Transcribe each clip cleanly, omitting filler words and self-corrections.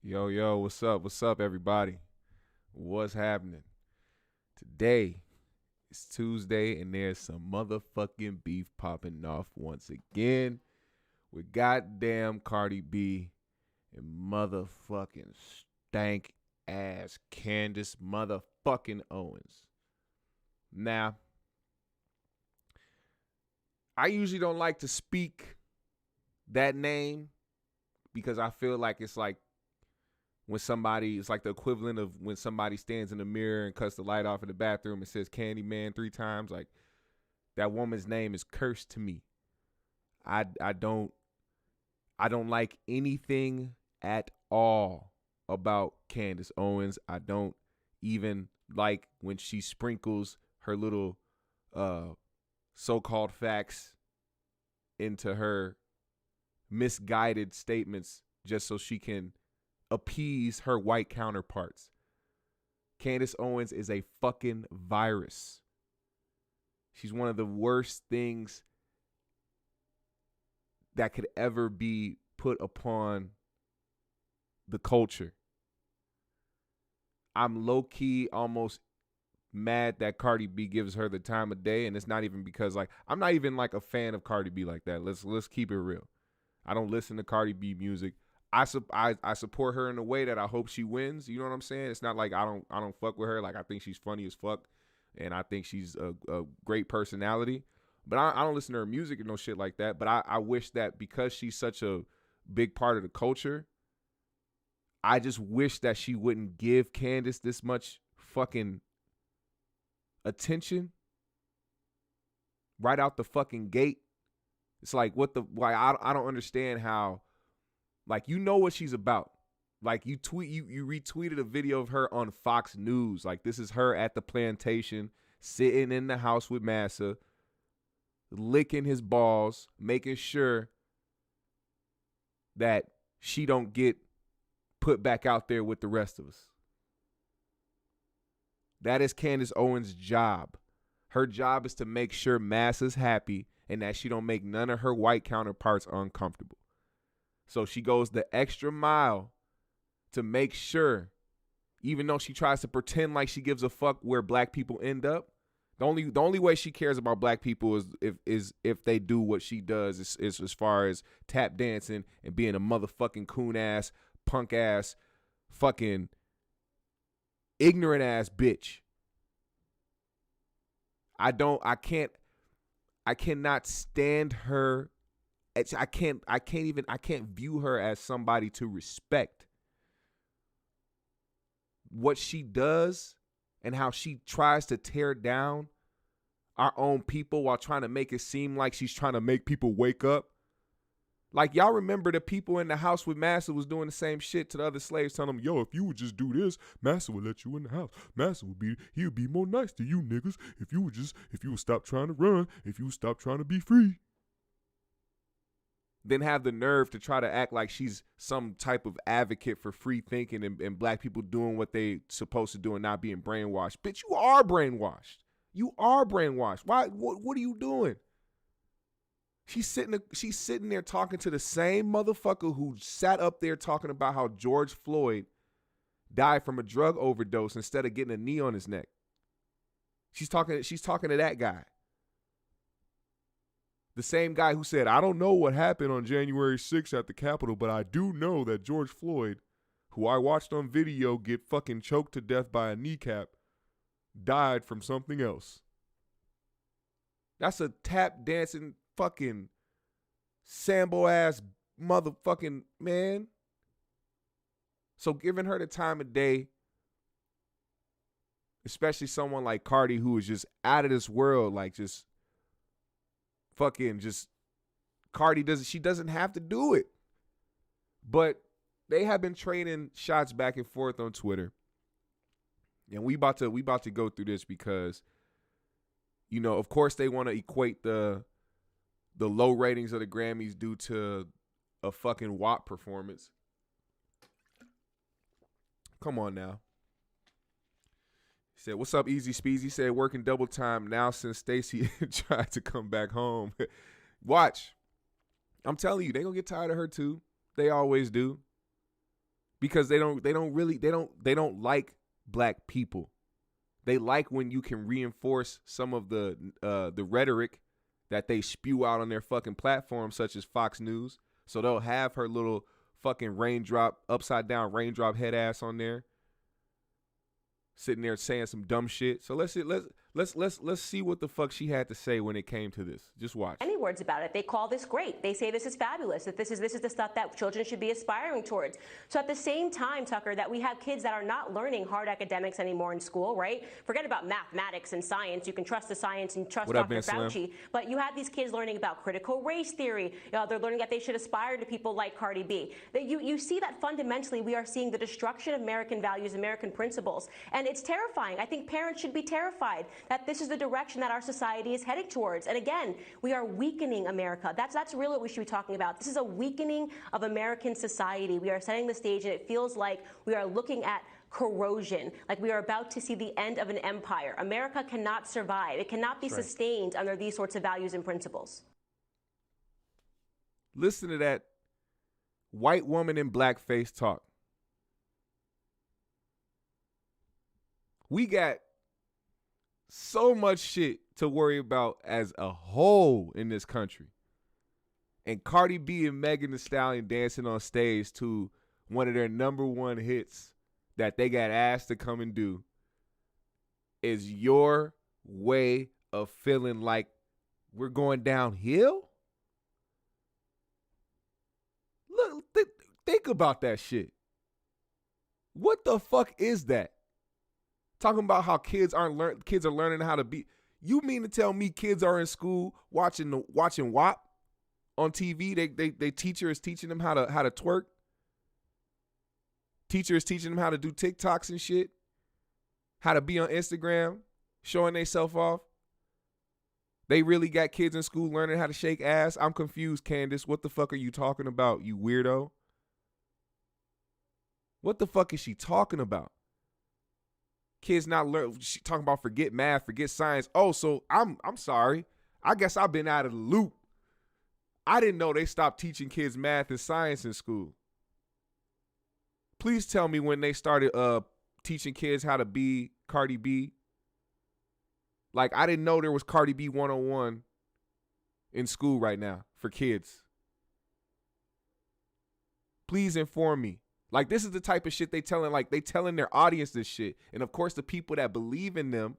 Yo, yo, what's up? What's up, everybody? What's happening? Today is Tuesday, and there's some motherfucking beef popping off once again with goddamn Cardi B and motherfucking stank ass Candace motherfucking Owens. Now, I usually don't like to speak that name because I feel like it's like when somebody, it's like the equivalent of when somebody stands in the mirror and cuts the light off in the bathroom and says Candyman 3 times. Like, that woman's name is cursed to me. I don't like anything at all about Candace Owens. I don't even like when she sprinkles her little so-called facts into her misguided statements just so she can appease her white counterparts. Candace Owens is a fucking virus. She's one of the worst things that could ever be put upon the culture. I'm low-key almost mad that Cardi B gives her the time of day, and it's not even because, like, I'm not even like a fan of Cardi B like that. Let's keep it real. I don't listen to Cardi B music. I support her in a way that I hope she wins. You know what I'm saying? It's not like I don't fuck with her. Like, I think she's funny as fuck, and I think she's a great personality. But I don't listen to her music and no shit like that. But I wish that because she's such a big part of the culture, I just wish that she wouldn't give Candace this much fucking attention right out the fucking gate. It's like, what the, why? I don't understand how, like, you know what she's about. Like, you retweeted a video of her on Fox News. Like, this is her at the plantation, sitting in the house with Massa, licking his balls, making sure that she don't get put back out there with the rest of us. That is Candace Owens' job. Her job is to make sure Massa's happy and that she don't make none of her white counterparts uncomfortable. So she goes the extra mile to make sure, even though she tries to pretend like she gives a fuck where black people end up, the only way she cares about black people is if they do what she does, is as far as tap dancing and being a motherfucking coon ass, punk ass, fucking ignorant ass bitch. I cannot stand her. I can't view her as somebody to respect. What she does and how she tries to tear down our own people while trying to make it seem like she's trying to make people wake up. Like, y'all remember the people in the house with Massa was doing the same shit to the other slaves, telling them, yo, if you would just do this, Massa would let you in the house. Massa he would be more nice to you niggas if you would stop trying to run, if you would stop trying to be free. Then have the nerve to try to act like she's some type of advocate for free thinking and black people doing what they supposed to do and not being brainwashed. Bitch, you are brainwashed. You are brainwashed. Why? What are you doing? She's sitting there talking to the same motherfucker who sat up there talking about how George Floyd died from a drug overdose instead of getting a knee on his neck. She's talking to that guy. The same guy who said, I don't know what happened on January 6th at the Capitol, but I do know that George Floyd, who I watched on video get fucking choked to death by a kneecap, died from something else. That's a tap dancing fucking Sambo ass motherfucking man. So giving her the time of day, especially someone like Cardi who is just out of this world, like just fucking just Cardi doesn't have to do it. But they have been trading shots back and forth on Twitter. And we about to go through this because, you know, of course they want to equate the low ratings of the Grammys due to a fucking WAP performance. Come on now. He said, what's up, Easy Speezy? He said, working double time now since Stacey tried to come back home. Watch. I'm telling you, they gonna get tired of her too. They always do. because they don't like black people. They like when you can reinforce some of the rhetoric that they spew out on their fucking platforms, such as Fox News. So they'll have her little fucking upside down raindrop head ass on there, sitting there saying some dumb shit. So let's see what the fuck she had to say when it came to this. Just watch. Any words about it. They call this great. They say this is fabulous, that this is the stuff that children should be aspiring towards. So at the same time, Tucker, that we have kids that are not learning hard academics anymore in school, right? Forget about mathematics and science. You can trust the science and trust Dr. Fauci. But you have these kids learning about critical race theory. They're learning that they should aspire to people like Cardi B. That you see that fundamentally we are seeing the destruction of American values, American principles. And it's terrifying. I think parents should be terrified that this is the direction that our society is heading towards. And again, we are weakening America. That's really what we should be talking about. This is a weakening of American society. We are setting the stage, and it feels like we are looking at corrosion, like we are about to see the end of an empire. America cannot survive. It cannot be sustained under these sorts of values and principles. Listen to that white woman in blackface talk. We got so much shit to worry about as a whole in this country. And Cardi B and Megan Thee Stallion dancing on stage to one of their #1 hits that they got asked to come and do is your way of feeling like we're going downhill? Look, think about that shit. What the fuck is that? Talking about how kids are learning how to be. You mean to tell me kids are in school watching WAP on TV? They teacher is teaching them how to twerk. Teacher is teaching them how to do TikToks and shit. How to be on Instagram, showing themselves off. They really got kids in school learning how to shake ass. I'm confused, Candace. What the fuck are you talking about, you weirdo? What the fuck is she talking about? Kids not learn. She talking about forget math, forget science. Oh, so I'm sorry. I guess I've been out of the loop. I didn't know they stopped teaching kids math and science in school. Please tell me when they started teaching kids how to be Cardi B. Like, I didn't know there was Cardi B 101 in school right now for kids. Please inform me. Like, this is the type of shit they telling their audience this shit. And of course, the people that believe in them,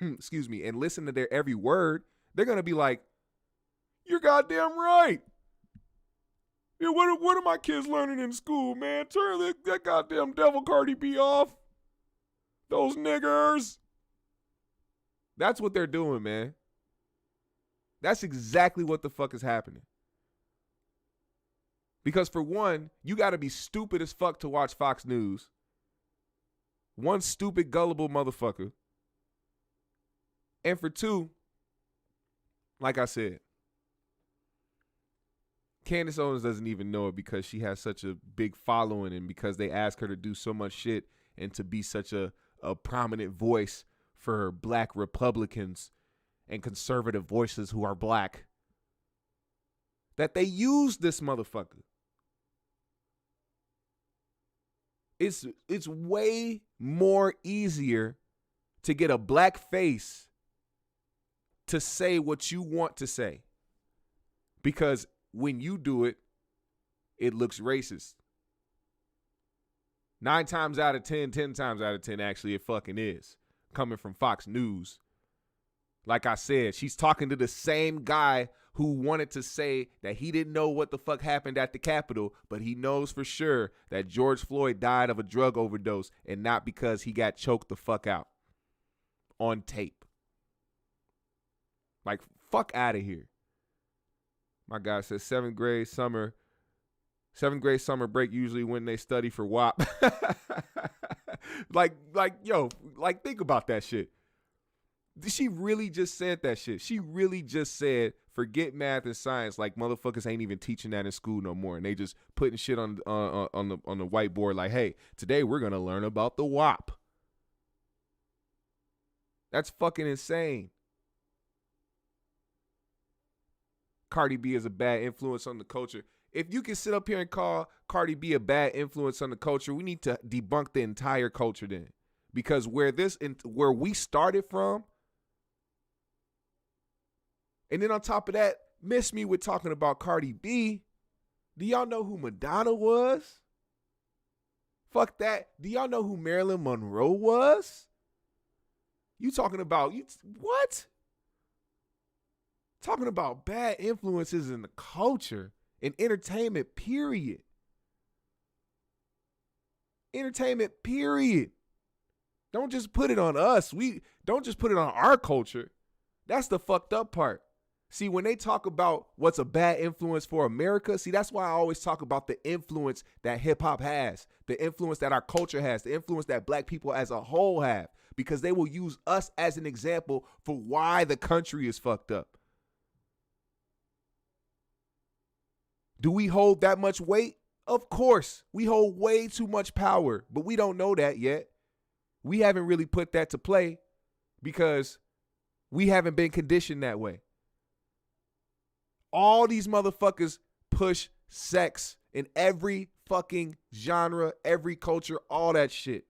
excuse me, and listen to their every word, they're going to be like, you're goddamn right. Yeah, what are my kids learning in school, man? Turn that goddamn devil Cardi B off. Those niggers. That's what they're doing, man. That's exactly what the fuck is happening. Because for one, you got to be stupid as fuck to watch Fox News. One stupid, gullible motherfucker. And for two, like I said, Candace Owens doesn't even know it because she has such a big following and because they ask her to do so much shit and to be such a prominent voice for black Republicans and conservative voices who are black, that they use this motherfucker. It's way more easier to get a black face to say what you want to say. Because when you do it, it looks racist. 9 times out of 10, 10 times out of 10, actually, it fucking is. Coming from Fox News. Like I said, she's talking to the same guy who wanted to say that he didn't know what the fuck happened at the Capitol, but he knows for sure that George Floyd died of a drug overdose and not because he got choked the fuck out on tape. Like, fuck out of here. My guy says 7th grade summer break usually when they study for WAP. like, yo, like, think about that shit. She really just said that shit. She really just said, forget math and science. Like, motherfuckers ain't even teaching that in school no more. And they just putting shit on the whiteboard like, hey, today we're going to learn about the WAP. That's fucking insane. Cardi B is a bad influence on the culture. if you can sit up here and call Cardi B a bad influence on the culture, we need to debunk the entire culture then. Because where we started from, and then on top of that, miss me with talking about Cardi B. Do y'all know who Madonna was? Fuck that. Do y'all know who Marilyn Monroe was? You talking about, what? Talking about bad influences in the culture and entertainment, period. Entertainment, period. Don't just put it on us. Don't just put it on our culture. That's the fucked up part. See, when they talk about what's a bad influence for America, see, that's why I always talk about the influence that hip hop has, the influence that our culture has, the influence that black people as a whole have, because they will use us as an example for why the country is fucked up. Do we hold that much weight? Of course. We hold way too much power, but we don't know that yet. We haven't really put that to play because we haven't been conditioned that way. All these motherfuckers push sex in every fucking genre, every culture, all that shit.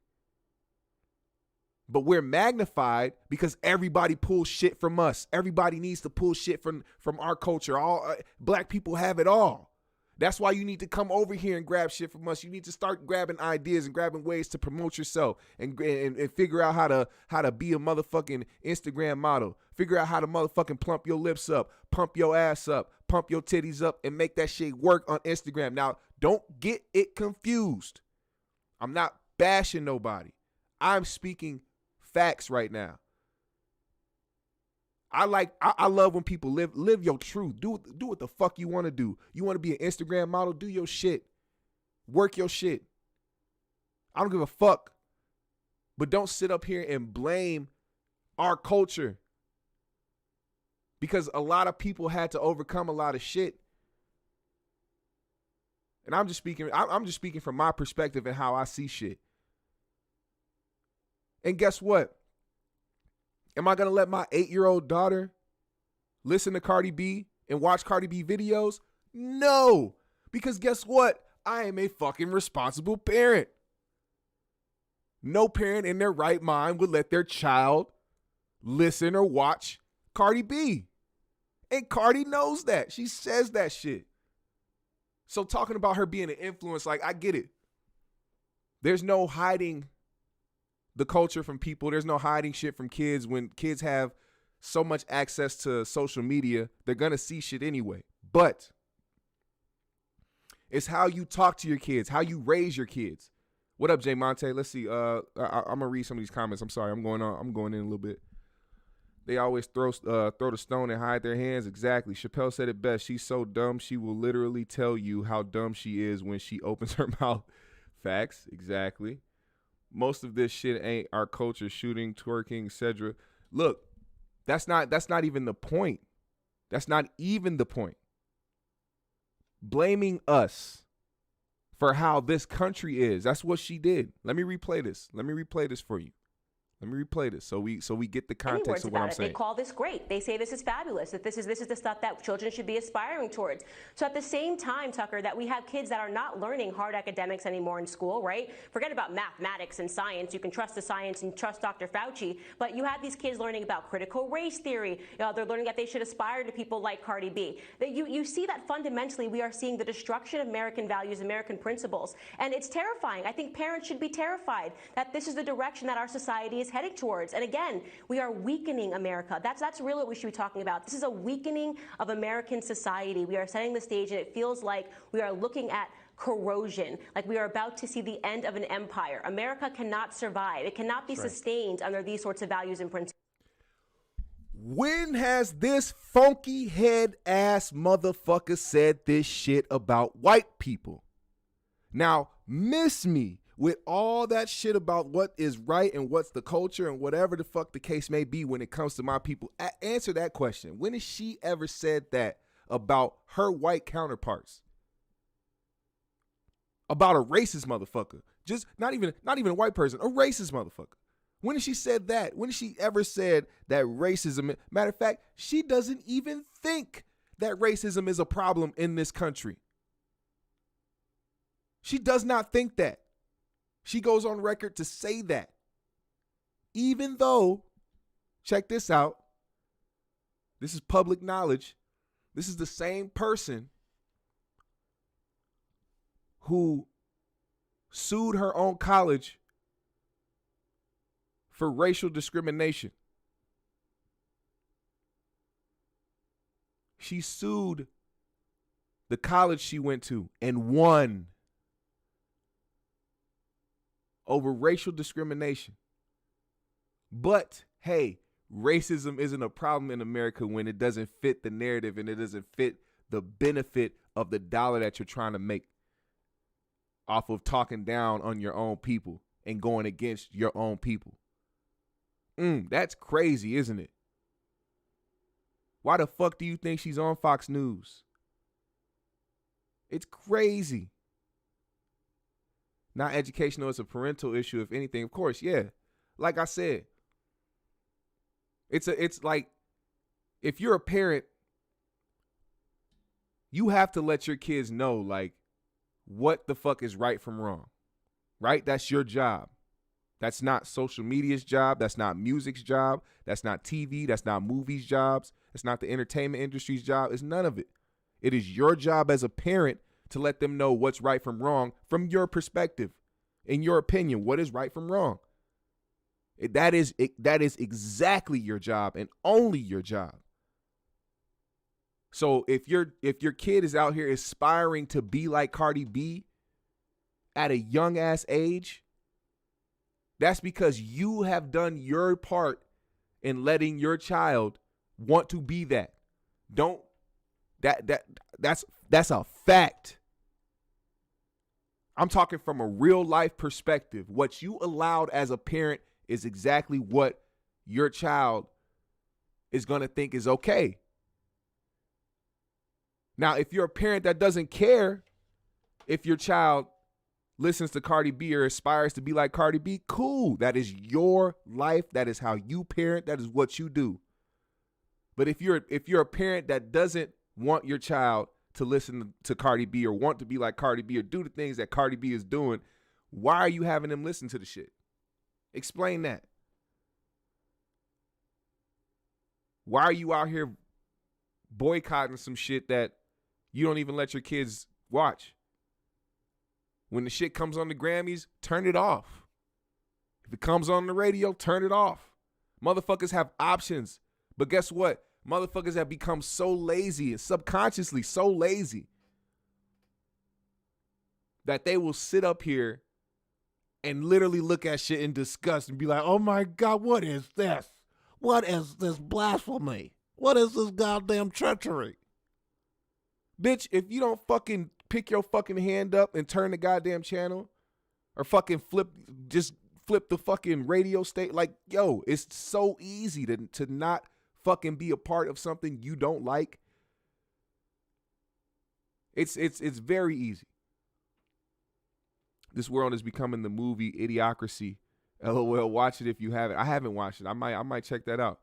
But we're magnified because everybody pulls shit from us. Everybody needs to pull shit from our culture. All black people have it all. That's why you need to come over here and grab shit from us. You need to start grabbing ideas and grabbing ways to promote yourself and figure out how to be a motherfucking Instagram model. Figure out how to motherfucking plump your lips up, pump your ass up, pump your titties up, and make that shit work on Instagram. Now, don't get it confused. I'm not bashing nobody. I'm speaking facts right now. I love when people live your truth. Do what the fuck you want to do. You want to be an Instagram model? Do your shit. Work your shit. I don't give a fuck. But don't sit up here and blame our culture. Because a lot of people had to overcome a lot of shit. And I'm just speaking from my perspective and how I see shit. And guess what? Am I going to let my 8-year-old daughter listen to Cardi B and watch Cardi B videos? No. Because guess what? I am a fucking responsible parent. No parent in their right mind would let their child listen or watch Cardi B. And Cardi knows that. She says that shit. So talking about her being an influence, like, I get it. There's no hiding the culture from people. There's no hiding shit from kids. When kids have so much access to social media, they're going to see shit anyway. But it's how you talk to your kids, how you raise your kids. What up, Jay Monte? Let's see. I'm going to read some of these comments. I'm sorry. I'm going in a little bit. They always throw the stone and hide their hands. Exactly. Chappelle said it best. She's so dumb, she will literally tell you how dumb she is when she opens her mouth. Facts. Exactly. Most of this shit ain't our culture. Shooting, twerking, etc. Look, that's not even the point. That's not even the point. Blaming us for how this country is. That's what she did. Let me replay this. Let me replay this for you. Let me replay this so we get the context of what I'm saying. They call this great. They say this is fabulous, that this is the stuff that children should be aspiring towards. So at the same time, Tucker, that we have kids that are not learning hard academics anymore in school, right? Forget about mathematics and science. You can trust the science and trust Dr. Fauci, but you have these kids learning about critical race theory. They're learning that they should aspire to people like Cardi B. That you see that fundamentally we are seeing the destruction of American values, American principles, and it's terrifying. I think parents should be terrified that this is the direction that our society is heading towards. And again, we are weakening America. That's really what we should be talking about. This is a weakening of American society. We are setting the stage, and it feels like we are looking at corrosion, like we are about to see the end of an empire. America cannot survive. It cannot be sustained under these sorts of values and principles. When has this funky head ass motherfucker said this shit about white people? Now, miss me with all that shit about what is right and what's the culture and whatever the fuck the case may be when it comes to my people. Answer that question. When has she ever said that about her white counterparts? About a racist motherfucker. Just not even a white person, a racist motherfucker. When has she said that? When has she ever said that racism? Matter of fact, she doesn't even think that racism is a problem in this country. She does not think that. She goes on record to say that. Even though, check this out, this is public knowledge. This is the same person who sued her own college for racial discrimination. She sued the college she went to and won over racial discrimination. But, hey, racism isn't a problem in America when it doesn't fit the narrative and it doesn't fit the benefit of the dollar that you're trying to make off of talking down on your own people and going against your own people. That's crazy, isn't it? Why the fuck do you think she's on Fox News? It's crazy. Not educational, it's a parental issue, if anything. Of course, yeah. Like I said, it's like if you're a parent, you have to let your kids know, like, what the fuck is right from wrong, right? That's your job. That's not social media's job. That's not music's job. That's not TV. That's not movies' jobs. It's not the entertainment industry's job. It's none of it. It is your job as a parent to let them know what's right from wrong from your perspective. In your opinion, what is right from wrong? That is exactly your job and only your job. So if your kid is out here aspiring to be like Cardi B at a young ass age, that's because you have done your part in letting your child want to be that. That's a fact. I'm talking from a real life perspective. What you allowed as a parent is exactly what your child is going to think is okay. Now, if you're a parent that doesn't care if your child listens to Cardi B or aspires to be like Cardi B, cool. That is your life. That is how you parent. That is what you do. But if you're a parent that doesn't want your child to listen to Cardi B or want to be like Cardi B or do the things that Cardi B is doing, why are you having them listen to the shit? Explain that. Why are you out here boycotting some shit that you don't even let your kids watch? When the shit comes on the Grammys, turn it off. If it comes on the radio, turn it off. Motherfuckers have options. But guess what? Motherfuckers have become so lazy and subconsciously so lazy that they will sit up here and literally look at shit in disgust and be like, oh my God, what is this? What is this blasphemy? What is this goddamn treachery? Bitch, if you don't fucking pick your fucking hand up and turn the goddamn channel or fucking flip the fucking radio state, like, yo, it's so easy to not fucking be a part of something you don't like. It's very easy. This world is becoming the movie Idiocracy. LOL, watch it if you haven't. I haven't watched it. I might check that out.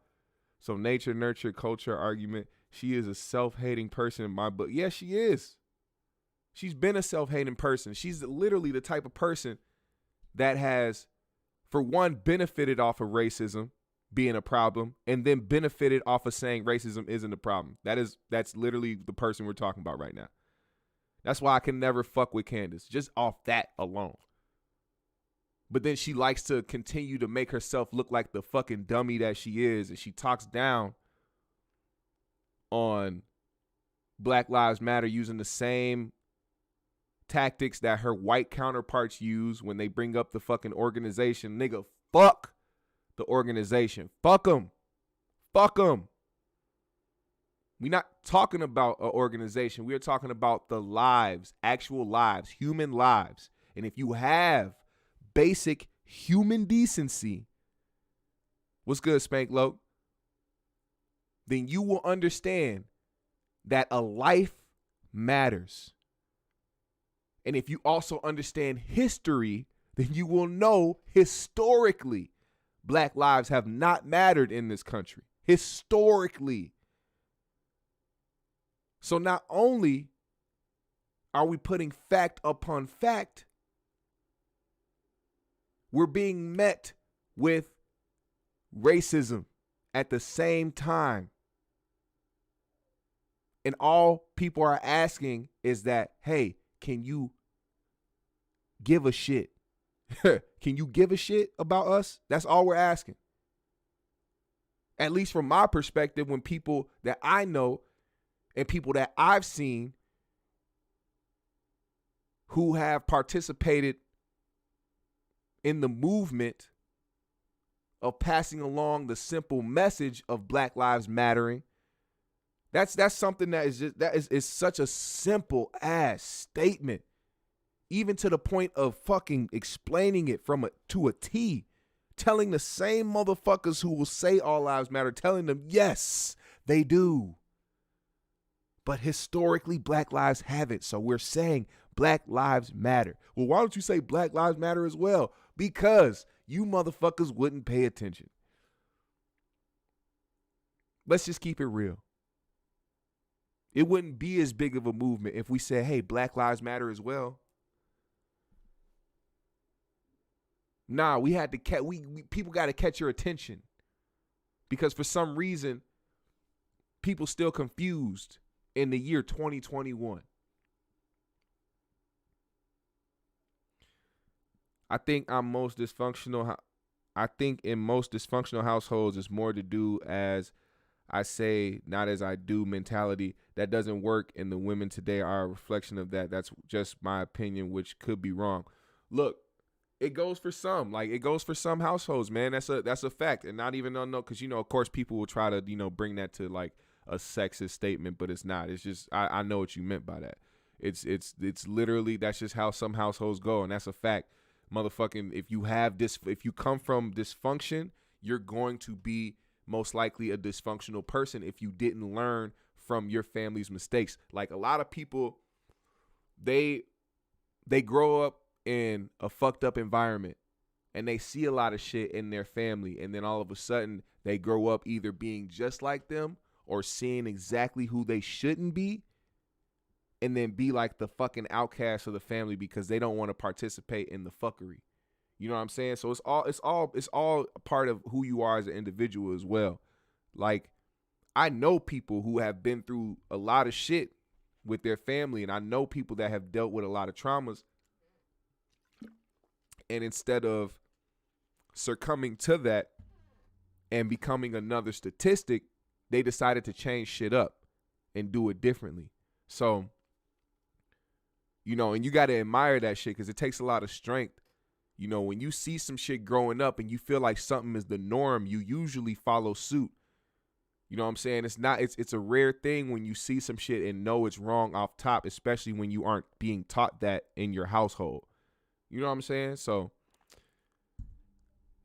So nature, nurture, culture argument. She is a self-hating person in my book. Yeah, she is. She's been a self-hating person. She's literally the type of person that has, for one, benefited off of racism being a problem, and then benefited off of saying racism isn't a problem. That's literally the person we're talking about right now. That's why I can never fuck with Candace, just off that alone. But then she likes to continue to make herself look like the fucking dummy that she is, and she talks down on Black Lives Matter using the same tactics that her white counterparts use when they bring up the fucking organization. Nigga, fuck the organization. Fuck them. Fuck them. We're not talking about an organization. We're talking about the lives, actual lives, human lives. And if you have basic human decency, what's good, Spank Loke? Then you will understand that a life matters. And if you also understand history, then you will know historically Black lives have not mattered in this country. Historically. So not only Are we putting fact upon fact? We're being met with racism at the same time. And all people are asking is that, hey, can you give a shit? Can you give a shit about us? That's all we're asking. At least from my perspective, when people that I know and people that I've seen who have participated in the movement of passing along the simple message of Black Lives Mattering, that's something that is such a simple ass statement, even to the point of fucking explaining it to a T, telling the same motherfuckers who will say all lives matter, telling them yes, they do. But historically, Black lives haven't. So we're saying Black lives matter. Well, why don't you say Black lives matter as well? Because you motherfuckers wouldn't pay attention. Let's just keep it real. It wouldn't be as big of a movement if we said, hey, Black lives matter as well. Nah, we had to people got to catch your attention, because for some reason people still confused in the year 2021. I think in most dysfunctional households it's more to do as I say, not as I do mentality. That doesn't work, and the women today are a reflection of that. That's just my opinion, which could be wrong. Look, it goes for some. Like, it goes for some households, man. That's a fact. And not even unknown, because, of course, people will try to, bring that to like a sexist statement, but it's not. It's just I know what you meant by that. It's literally, that's just how some households go, and that's a fact. Motherfucking, if you come from dysfunction, you're going to be most likely a dysfunctional person if you didn't learn from your family's mistakes. Like, a lot of people, they grow up in a fucked up environment and they see a lot of shit in their family, and then all of a sudden they grow up either being just like them or seeing exactly who they shouldn't be, and then be like the fucking outcast of the family because they don't want to participate in the fuckery. You know what I'm saying? So it's all a part of who you are as an individual as well. Like, I know people who have been through a lot of shit with their family, and I know people that have dealt with a lot of traumas, and instead of succumbing to that and becoming another statistic, they decided to change shit up and do it differently. So, and you got to admire that shit, because it takes a lot of strength. When you see some shit growing up and you feel like something is the norm, you usually follow suit. You know what I'm saying? It's a rare thing when you see some shit and know it's wrong off top, especially when you aren't being taught that in your household. You know what I'm saying? So,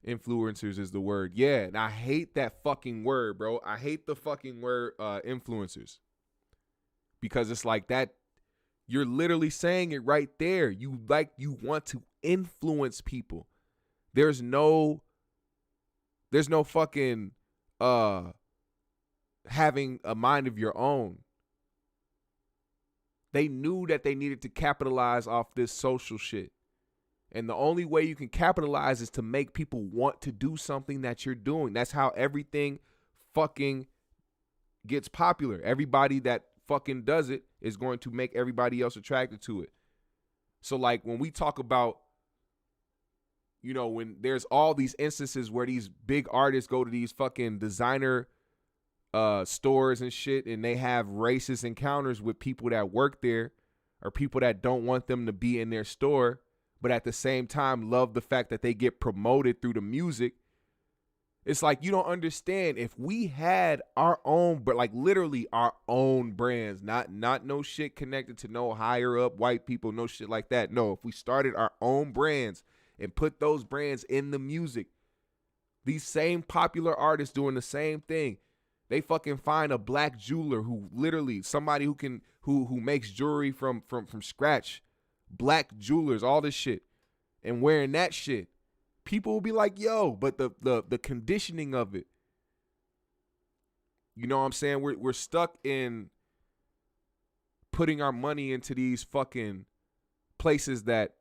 influencers is the word. Yeah, and I hate that fucking word, bro. I hate the fucking word influencers. Because it's like that, you're literally saying it right there. You want to influence people. There's no fucking having a mind of your own. They knew that they needed to capitalize off this social shit. And the only way you can capitalize is to make people want to do something that you're doing. That's how everything fucking gets popular. Everybody that fucking does it is going to make everybody else attracted to it. So, like, when we talk about, when there's all these instances where these big artists go to these fucking designer stores and shit, and they have racist encounters with people that work there or people that don't want them to be in their store, but at the same time love the fact that they get promoted through the music. It's like, you don't understand. If we had our own, but like literally our own brands, not no shit connected to no higher up white people, no shit like that. No, if we started our own brands and put those brands in the music, these same popular artists doing the same thing, they fucking find a black jeweler who literally, somebody who makes jewelry from scratch, black jewelers, all this shit, and wearing that shit. People will be like, yo, but the conditioning of it, you know what I'm saying? We're stuck in putting our money into these fucking places that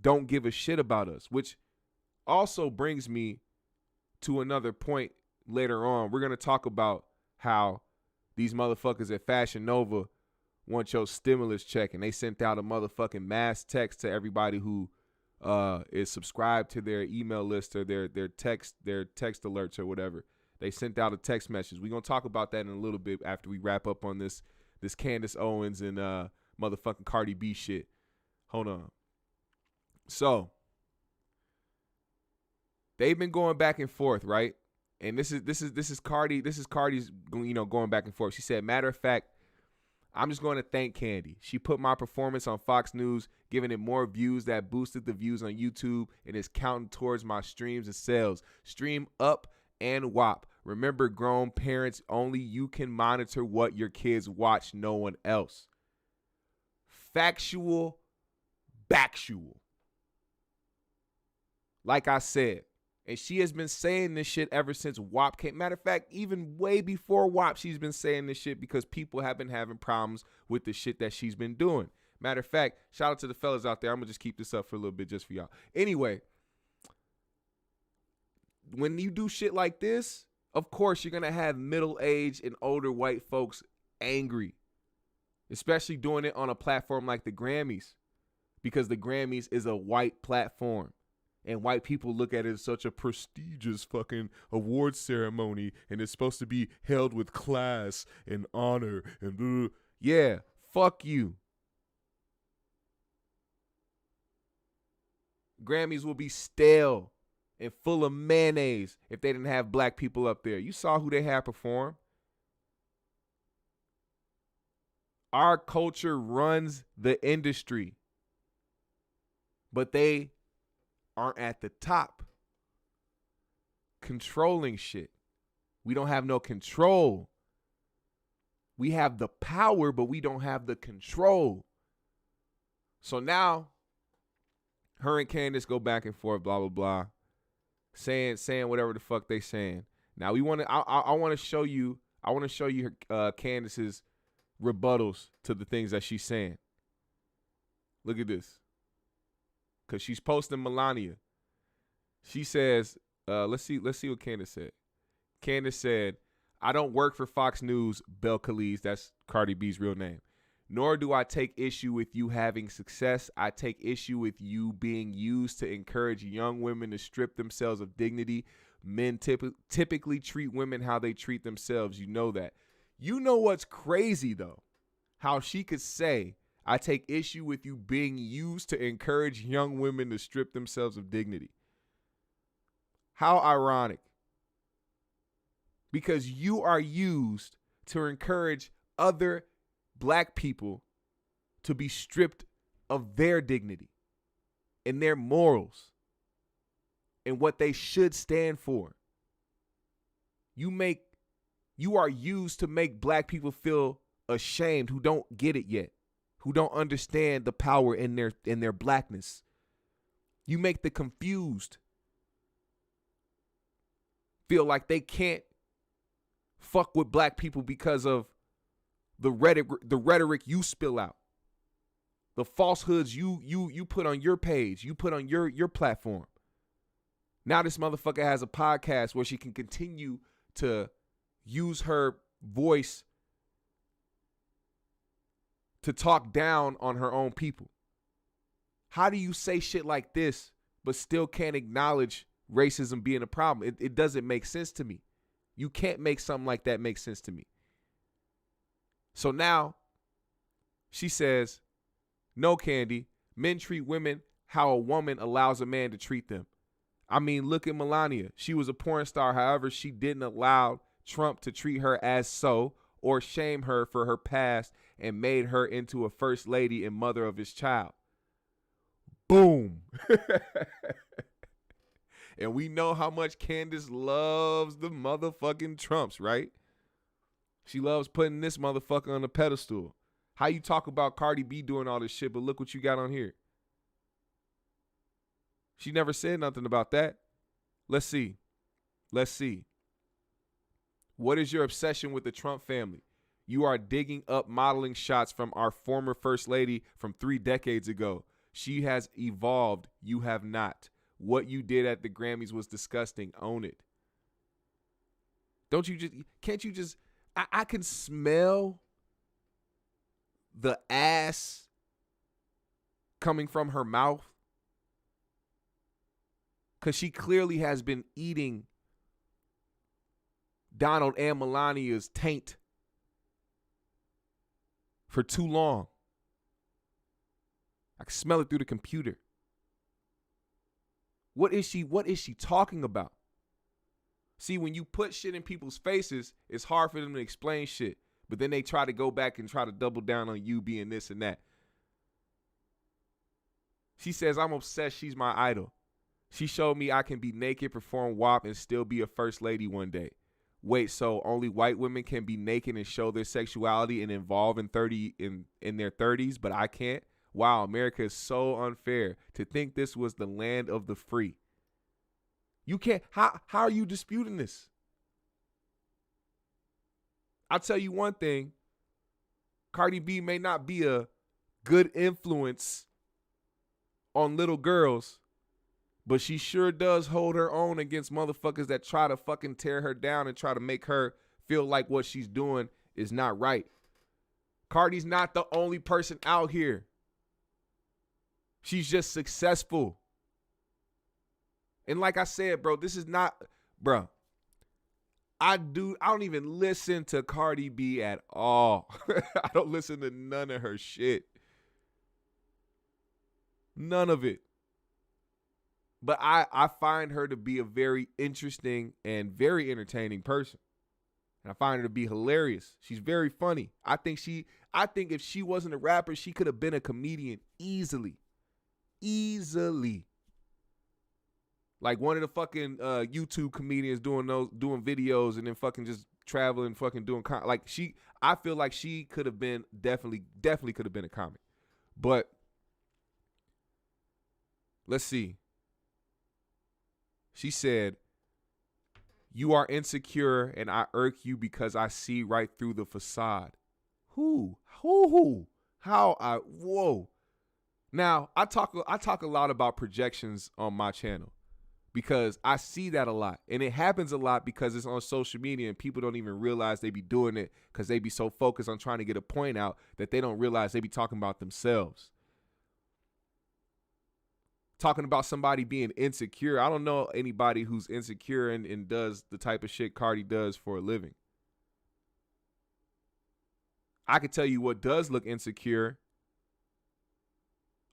don't give a shit about us, which also brings me to another point later on. We're going to talk about how these motherfuckers at Fashinova want your stimulus check, and they sent out a motherfucking mass text to everybody who is subscribed to their email list or their text alerts or whatever. They sent out a text message. We're going to talk about that in a little bit after we wrap up on this Candace Owens and motherfucking Cardi B shit. Hold on. So, they've been going back and forth, right? And this is Cardi's going back and forth. She said, matter of fact, I'm just going to thank Candy. She put my performance on Fox News, giving it more views that boosted the views on YouTube and is counting towards my streams and sales. Stream up and WAP. Remember, grown parents, only you can monitor what your kids watch, no one else. Factual, bactual. Like I said, and she has been saying this shit ever since WAP came. Matter of fact, even way before WAP, she's been saying this shit because people have been having problems with the shit that she's been doing. Matter of fact, shout out to the fellas out there. I'm going to just keep this up for a little bit just for y'all. Anyway, when you do shit like this, of course, you're going to have middle-aged and older white folks angry, especially doing it on a platform like the Grammys, because the Grammys is a white platform. And white people look at it as such a prestigious fucking award ceremony, and it's supposed to be held with class and honor and yeah, fuck you. Grammys will be stale and full of mayonnaise if they didn't have black people up there. You saw who they had perform. Our culture runs the industry, but they aren't at the top controlling shit. We don't have no control. We have the power, but we don't have the control. So now her and Candace go back and forth, blah blah blah, saying whatever the fuck they saying. Now I want to show you Candace's rebuttals to the things that she's saying. Look at this. Because she's posting Melania. She says, let's see what Candace said. Candace said, I don't work for Fox News, Belcalis. That's Cardi B's real name. Nor do I take issue with you having success. I take issue with you being used to encourage young women to strip themselves of dignity. Men typically treat women how they treat themselves. You know that. You know what's crazy, though? How she could say, I take issue with you being used to encourage young women to strip themselves of dignity. How ironic. Because you are used to encourage other black people to be stripped of their dignity and their morals and what they should stand for. You are used to make black people feel ashamed who don't get it yet, who don't understand the power in their blackness. You make the confused feel like they can't fuck with black people because of the rhetoric you spill out, the falsehoods you put on your page, you put on your platform. Now this motherfucker has a podcast where she can continue to use her voice to talk down on her own people. How do you say shit like this but still can't acknowledge racism being a problem? It doesn't make sense to me. You can't make something like that make sense to me. So now she says, no, Candy, men treat women how a woman allows a man to treat them. I mean, look at Melania. She was a porn star. However, she didn't allow Trump to treat her as so or shame her for her past and made her into a first lady and mother of his child. Boom. And we know how much Candace loves the motherfucking Trumps, right? She loves putting this motherfucker on a pedestal. How you talk about Cardi B doing all this shit, but look what you got on here. She never said nothing about that. Let's see. What is your obsession with the Trump family? You are digging up modeling shots from our former first lady from 3 decades ago. She has evolved. You have not. What you did at the Grammys was disgusting. Own it. Can't you just, I can smell the ass coming from her mouth. Because she clearly has been eating Donald and Melania's taint for too long. I can smell it through the computer. What is she talking about? See, when you put shit in people's faces, it's hard for them to explain shit. But then they try to go back and try to double down on you being this and that. She says, I'm obsessed. She's my idol. She showed me I can be naked, perform WAP, and still be a first lady one day. Wait, so only white women can be naked and show their sexuality and involve in their 30s, but I can't? Wow, America is so unfair. To think this was the land of the free. You can't. How are you disputing this? I'll tell you one thing. Cardi B may not be a good influence on little girls, but she sure does hold her own against motherfuckers that try to fucking tear her down and try to make her feel like what she's doing is not right. Cardi's not the only person out here. She's just successful. And like I said, bro, this is not, bro. I don't even listen to Cardi B at all. I don't listen to none of her shit. None of it. But I find her to be a very interesting and very entertaining person. And I find her to be hilarious. She's very funny. I think if she wasn't a rapper, she could have been a comedian easily. Easily. Like one of the fucking YouTube comedians doing videos and then fucking just traveling, fucking doing I feel like she could have been definitely could have been a comic. But let's see. She said, "You are insecure and I irk you because I see right through the facade." Who? Whoa. Now, I talk a lot about projections on my channel because I see that a lot. And it happens a lot because it's on social media and people don't even realize they be doing it because they be so focused on trying to get a point out that they don't realize they be talking about themselves. Talking about somebody being insecure. I don't know anybody who's insecure and does the type of shit Cardi does for a living. I can tell you what does look insecure.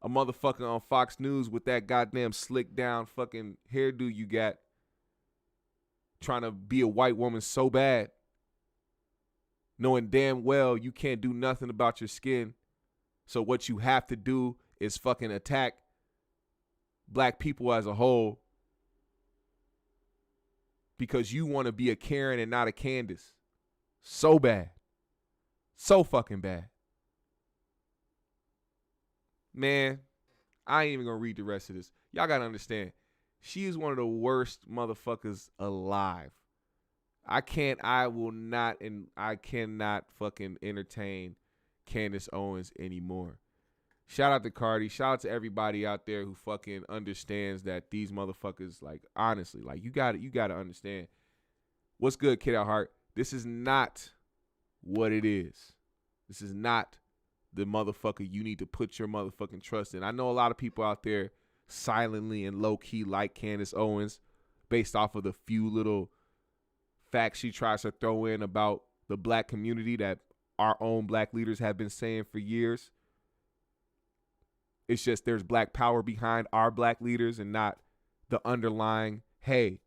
A motherfucker on Fox News with that goddamn slick down fucking hairdo you got. Trying to be a white woman so bad. Knowing damn well you can't do nothing about your skin. So what you have to do is fucking attack black people as a whole because you want to be a Karen and not a Candace. So bad. So fucking bad. Man, I ain't even gonna read the rest of this. Y'all gotta understand, she is one of the worst motherfuckers alive. I cannot fucking entertain Candace Owens anymore. Shout out to Cardi. Shout out to everybody out there who fucking understands that these motherfuckers, like, honestly, like, you gotta understand. What's good, Kid at Heart? This is not what it is. This is not the motherfucker you need to put your motherfucking trust in. I know a lot of people out there silently and low-key like Candace Owens based off of the few little facts she tries to throw in about the black community that our own black leaders have been saying for years. It's just there's black power behind our black leaders and not the underlying, hey,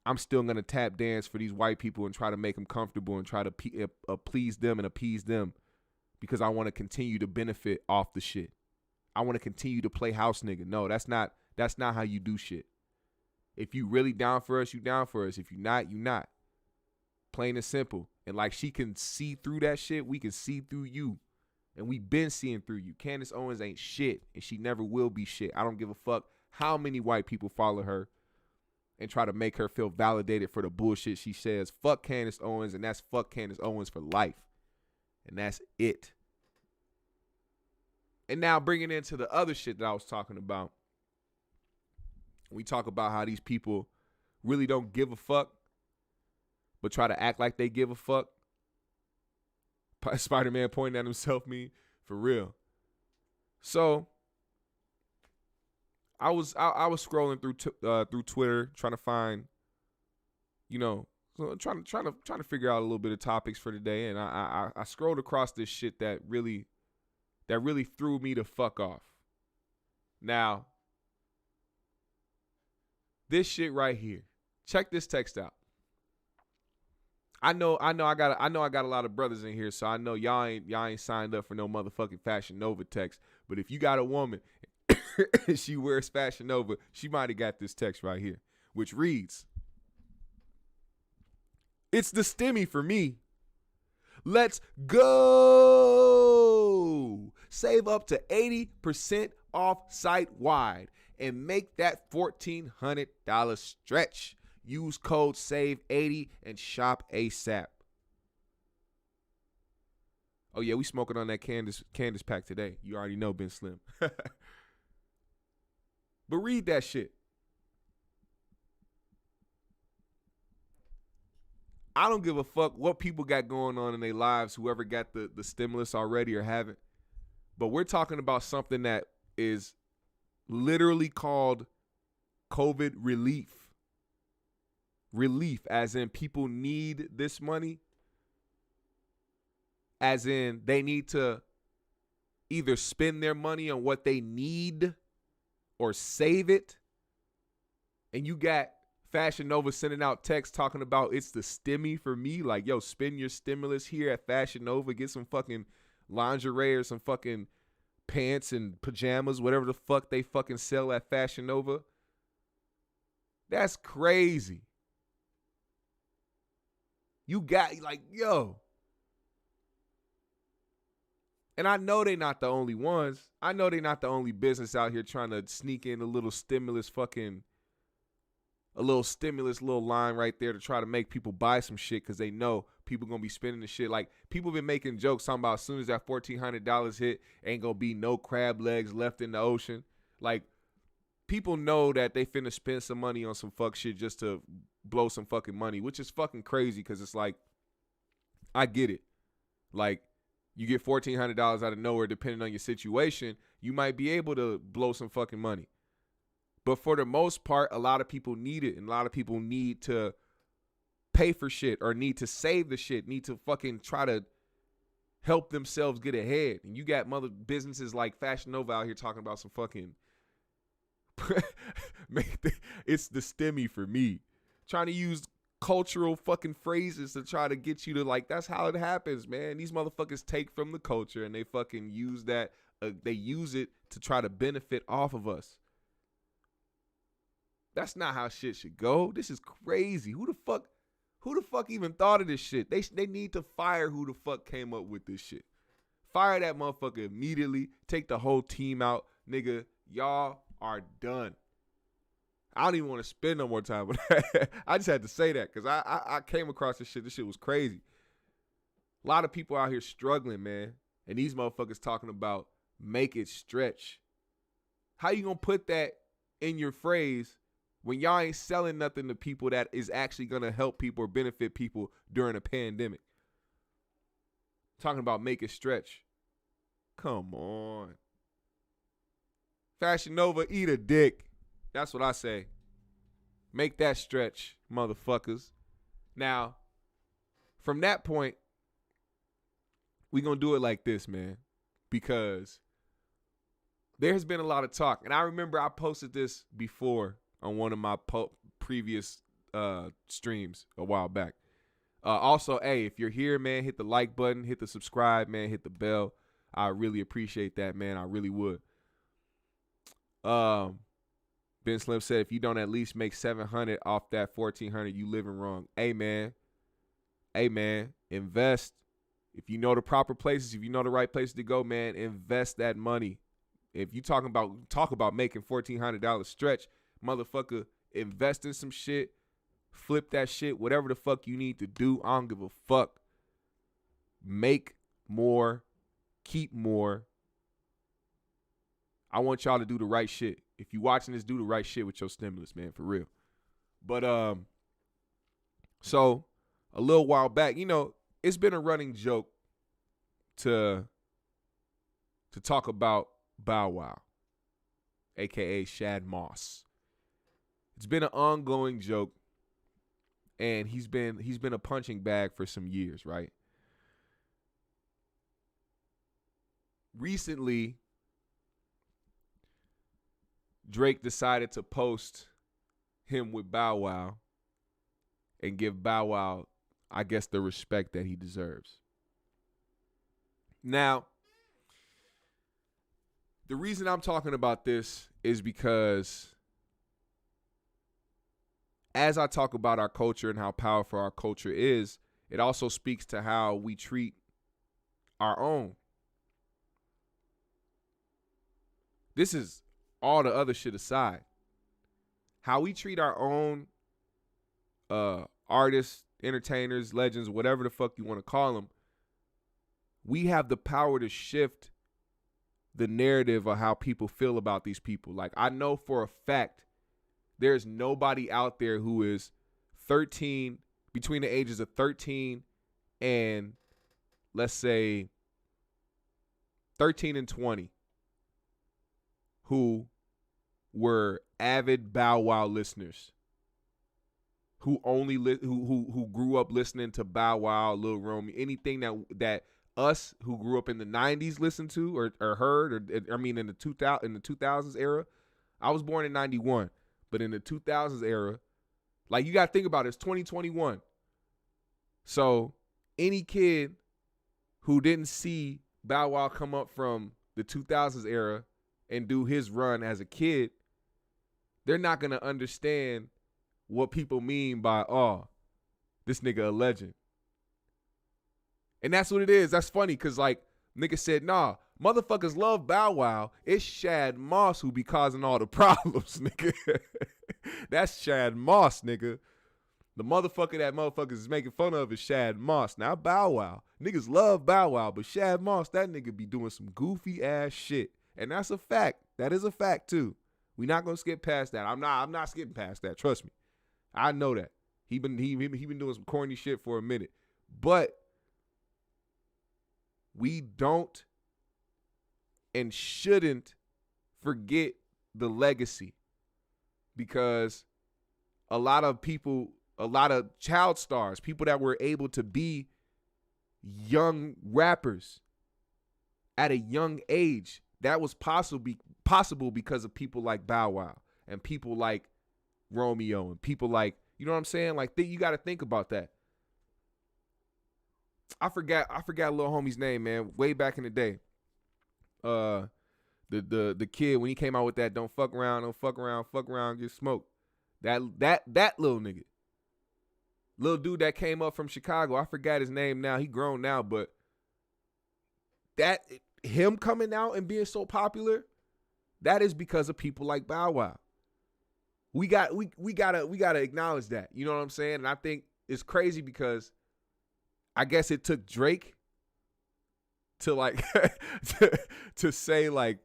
I'm still going to tap dance for these white people and try to make them comfortable and try to please them and appease them because I want to continue to benefit off the shit. I want to continue to play house nigga. No, that's not how you do shit. If you really down for us, you down for us. If you not, you not. Plain and simple. And like she can see through that shit, we can see through you. And we been seeing through you. Candace Owens ain't shit, and she never will be shit. I don't give a fuck how many white people follow her. and try to make her feel validated for the bullshit she says. Fuck Candace Owens, and that's fuck Candace Owens for life. And that's it. And now bringing it into the other shit that I was talking about. We talk about how these people really don't give a fuck, but try to act like they give a fuck. Spider-Man pointing at himself, me, for real. So I was scrolling through Twitter trying to find, trying to figure out a little bit of topics for today, and I scrolled across this shit that really threw me the fuck off. Now, this shit right here. Check this text out. I know I got a lot of brothers in here, so I know y'all ain't signed up for no motherfucking Fashinova text. But if you got a woman and she wears Fashinova, she might have got this text right here, which reads, "It's the stimmy for me. Let's go. Save up to 80% off site-wide and make that $1,400 stretch. Use code SAVE80 and shop ASAP." Oh, yeah, we smoking on that Candace pack today. You already know, Ben Slim. But read that shit. I don't give a fuck what people got going on in their lives, whoever got the stimulus already or haven't. But we're talking about something that is literally called COVID relief. Relief, as in people need this money, as in they need to either spend their money on what they need or save it. And you got Fashinova sending out texts talking about it's the stimmy for me. Like, yo, spend your stimulus here at Fashinova. Get some fucking lingerie or some fucking pants and pajamas, whatever the fuck they fucking sell at Fashinova. That's crazy. You got, like, yo. And I know they not the only ones. I know they not the only business out here trying to sneak in a little stimulus little line right there to try to make people buy some shit because they know people going to be spending the shit. Like, people been making jokes talking about as soon as that $1,400 hit, ain't going to be no crab legs left in the ocean. Like, people know that they finna spend some money on some fuck shit just to blow some fucking money, which is fucking crazy because it's like, I get it. Like, you get $1,400 out of nowhere, depending on your situation, you might be able to blow some fucking money. But for the most part, a lot of people need it, and a lot of people need to pay for shit or need to save the shit, need to fucking try to help themselves get ahead. And you got mother businesses like Fashinova out here talking about some fucking it's the stimmy for me. Trying to use cultural fucking phrases to try to get you to, like, that's how it happens, man. These motherfuckers take from the culture and they fucking use that. They use it to try to benefit off of us. That's not how shit should go. This is crazy. Who the fuck even thought of this shit? They need to fire who the fuck came up with this shit. Fire that motherfucker immediately. Take the whole team out. Nigga, y'all are done. I don't even want to spend no more time with that. I just had to say that because I came across this shit. This shit was crazy. A lot of people out here struggling, man. And these motherfuckers talking about make it stretch. How you gonna put that in your phrase when y'all ain't selling nothing to people that is actually gonna help people or benefit people during a pandemic? Talking about make it stretch. Come on. Fashinova, eat a dick. That's what I say. Make that stretch, motherfuckers. Now, from that point, we going to do it like this, man, because there has been a lot of talk. And I remember I posted this before on one of my previous streams a while back. Also, hey, if you're here, man, hit the like button, hit the subscribe, man, hit the bell. I really appreciate that, man. I really would. Ben Slim said, if you don't at least make $700 off that $1,400, you living wrong. Hey, man, invest. If you know the proper places, if you know the right places to go, man, invest that money. If you talk about making $1,400 stretch, motherfucker, invest in some shit, flip that shit, whatever the fuck you need to do. I don't give a fuck. Make more, keep more. I want y'all to do the right shit. If you watching this, do the right shit with your stimulus, man, for real. But so a little while back, you know, it's been a running joke to talk about Bow Wow, aka Shad Moss. It's been an ongoing joke, and he's been a punching bag for some years, right? Recently, Drake decided to post him with Bow Wow and give Bow Wow, I guess, the respect that he deserves. Now, the reason I'm talking about this is because as I talk about our culture and how powerful our culture is, it also speaks to how we treat our own. This is all the other shit aside. How we treat our own artists, entertainers, legends, whatever the fuck you want to call them, we have the power to shift the narrative of how people feel about these people. Like, I know for a fact there's nobody out there who is 13, between the ages of 13 and, let's say, 13 and 20, who were avid Bow Wow listeners, who only who grew up listening to Bow Wow, Lil Romeo, anything that us who grew up in the 90s listened to or heard, or I mean in the 2000s era. I was born in 91, but in the 2000s era, like, you got to think about it, it's 2021. So any kid who didn't see Bow Wow come up from the 2000s era and do his run as a kid, they're not going to understand what people mean by, oh, this nigga a legend. And that's what it is. That's funny because, like, nigga said, nah, motherfuckers love Bow Wow. It's Shad Moss who be causing all the problems, nigga. That's Shad Moss, nigga. The motherfucker that motherfuckers is making fun of is Shad Moss, not Bow Wow. Niggas love Bow Wow, but Shad Moss, that nigga be doing some goofy ass shit. And that's a fact. That is a fact too. We not gonna skip past that. I'm not skipping past that. Trust me. I know that. He been doing some corny shit for a minute. But we don't and shouldn't forget the legacy, because a lot of people, a lot of child stars, people that were able to be young rappers at a young age, that was possible because of people like Bow Wow and people like Romeo and people like, you know what I'm saying? Like, you got to think about that. I forgot little homie's name, man. Way back in the day, the kid when he came out with that "Don't fuck around, get smoked." That little nigga, little dude that came up from Chicago. I forgot his name now. He grown now, but him coming out and being so popular, that is because of people like Bow Wow. We gotta acknowledge that. You know what I'm saying? And I think it's crazy because I guess it took Drake to like to say like,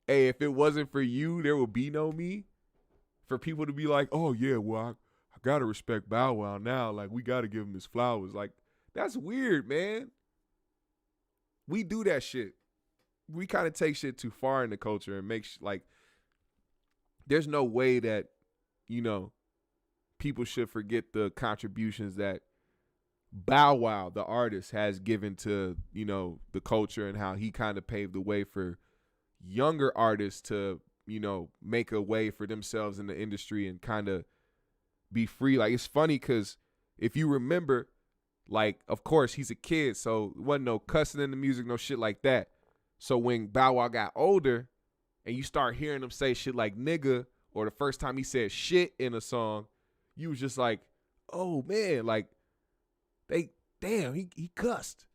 hey, if it wasn't for you, there would be no me. For people to be like, oh yeah, well, I gotta respect Bow Wow now. Like, we gotta give him his flowers. Like, that's weird, man. We do that shit. We kind of take shit too far in the culture and make like, there's no way that, you know, people should forget the contributions that Bow Wow, the artist, has given to, you know, the culture, and how he kind of paved the way for younger artists to, you know, make a way for themselves in the industry and kind of be free. Like, it's funny because if you remember, like, of course, he's a kid, so it wasn't no cussing in the music, no shit like that. So when Bow Wow got older and you start hearing him say shit like nigga, or the first time he said shit in a song, you was just like, oh man, like, he cussed.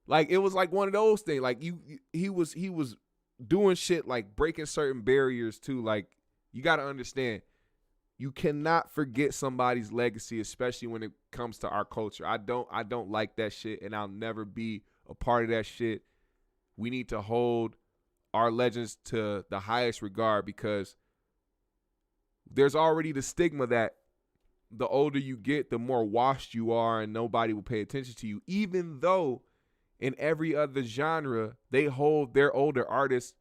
Like, it was like one of those things. Like, he was doing shit like breaking certain barriers too. Like, you got to understand, You cannot forget somebody's legacy, especially when it comes to our culture. I don't like that shit, and I'll never be a part of that shit. We need to hold our legends to the highest regard, because there's already the stigma that the older you get, the more washed you are and nobody will pay attention to you, even though in every other genre, they hold their older artists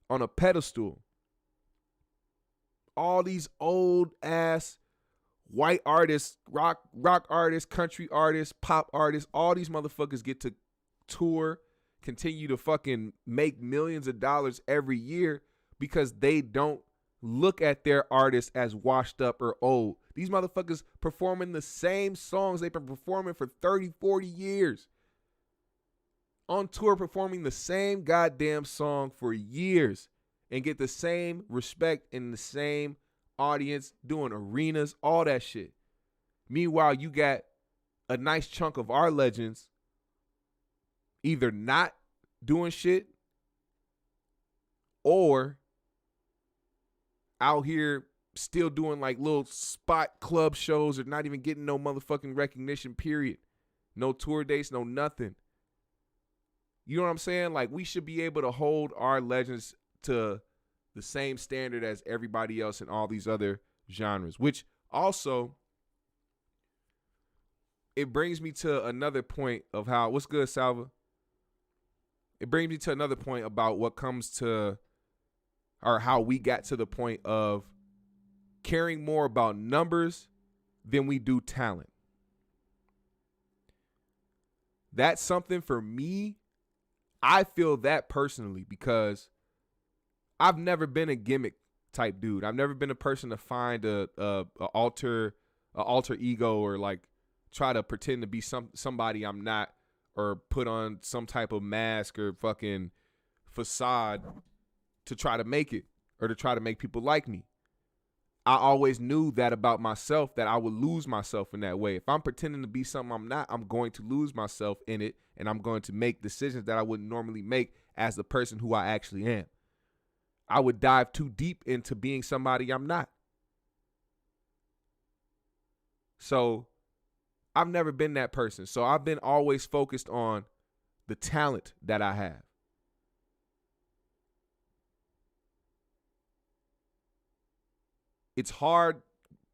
on a pedestal. All these old ass white artists, rock artists, country artists, pop artists, all these motherfuckers get to tour, continue to fucking make millions of dollars every year because they don't look at their artists as washed up or old. These motherfuckers performing the same songs they've been performing for 30, 40 years. On tour performing the same goddamn song for years and get the same respect in the same audience, doing arenas, all that shit. Meanwhile, you got a nice chunk of our legends either not doing shit or out here still doing like little spot club shows or not even getting no motherfucking recognition, period. No tour dates, no nothing. You know what I'm saying? Like, we should be able to hold our legends to the same standard as everybody else in all these other genres, which also, it brings me to another point of how, what's good, Salva? It brings me to another point about what comes to, or how we got to the point of caring more about numbers than we do talent. That's something for me. I feel that personally because I've never been a gimmick type dude. I've never been a person to find a alter ego or like try to pretend to be somebody I'm not, or put on some type of mask or fucking facade to try to make it or to try to make people like me. I always knew that about myself, that I would lose myself in that way. If I'm pretending to be something I'm not, I'm going to lose myself in it, and I'm going to make decisions that I wouldn't normally make as the person who I actually am. I would dive too deep into being somebody I'm not. So I've never been that person. So I've been always focused on the talent that I have. It's hard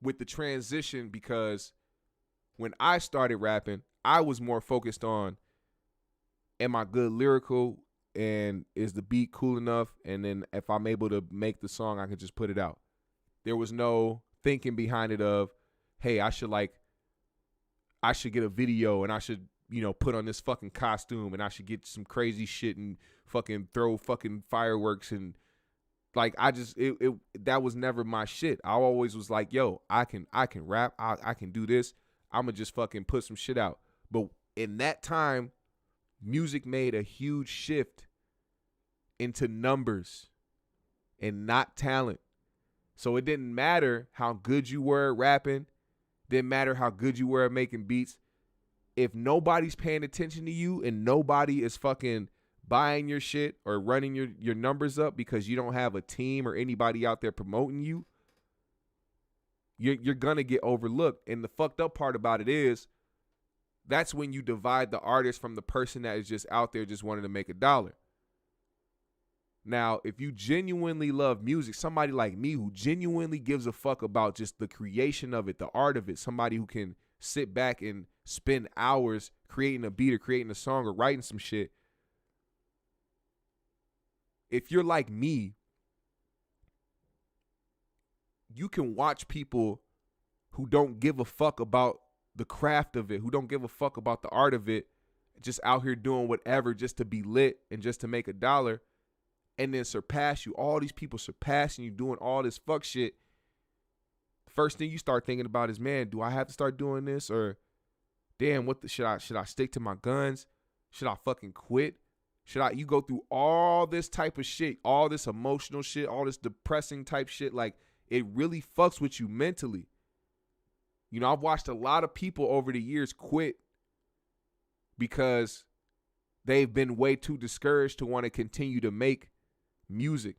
with the transition because when I started rapping, I was more focused on, am I good lyrical, and is the beat cool enough? And then if I'm able to make the song, I can just put it out. There was no thinking behind it of, hey, I should get a video and I should, put on this fucking costume and I should get some crazy shit and fucking throw fucking fireworks and like, that was never my shit. I always was like, yo, I can rap. I can do this. I'm going to just fucking put some shit out. But in that time, music made a huge shift into numbers and not talent. So it didn't matter how good you were at rapping. Didn't matter how good you were at making beats. If nobody's paying attention to you and nobody is fucking buying your shit or running your numbers up because you don't have a team or anybody out there promoting you, you're going to get overlooked. And the fucked up part about it is that's when you divide the artist from the person that is just out there just wanting to make a dollar. Now, if you genuinely love music, somebody like me who genuinely gives a fuck about just the creation of it, the art of it, somebody who can sit back and spend hours creating a beat or creating a song or writing some shit, if you're like me, you can watch people who don't give a fuck about the craft of it, who don't give a fuck about the art of it, just out here doing whatever just to be lit and just to make a dollar, and then surpass you. All these people surpassing you, doing all this fuck shit. First thing you start thinking about is, man, do I have to start doing this? Or, damn, should I stick to my guns? Should I fucking quit? You go through all this type of shit, all this emotional shit, all this depressing type shit. Like, it really fucks with you mentally. I've watched a lot of people over the years quit because they've been way too discouraged to want to continue to make music.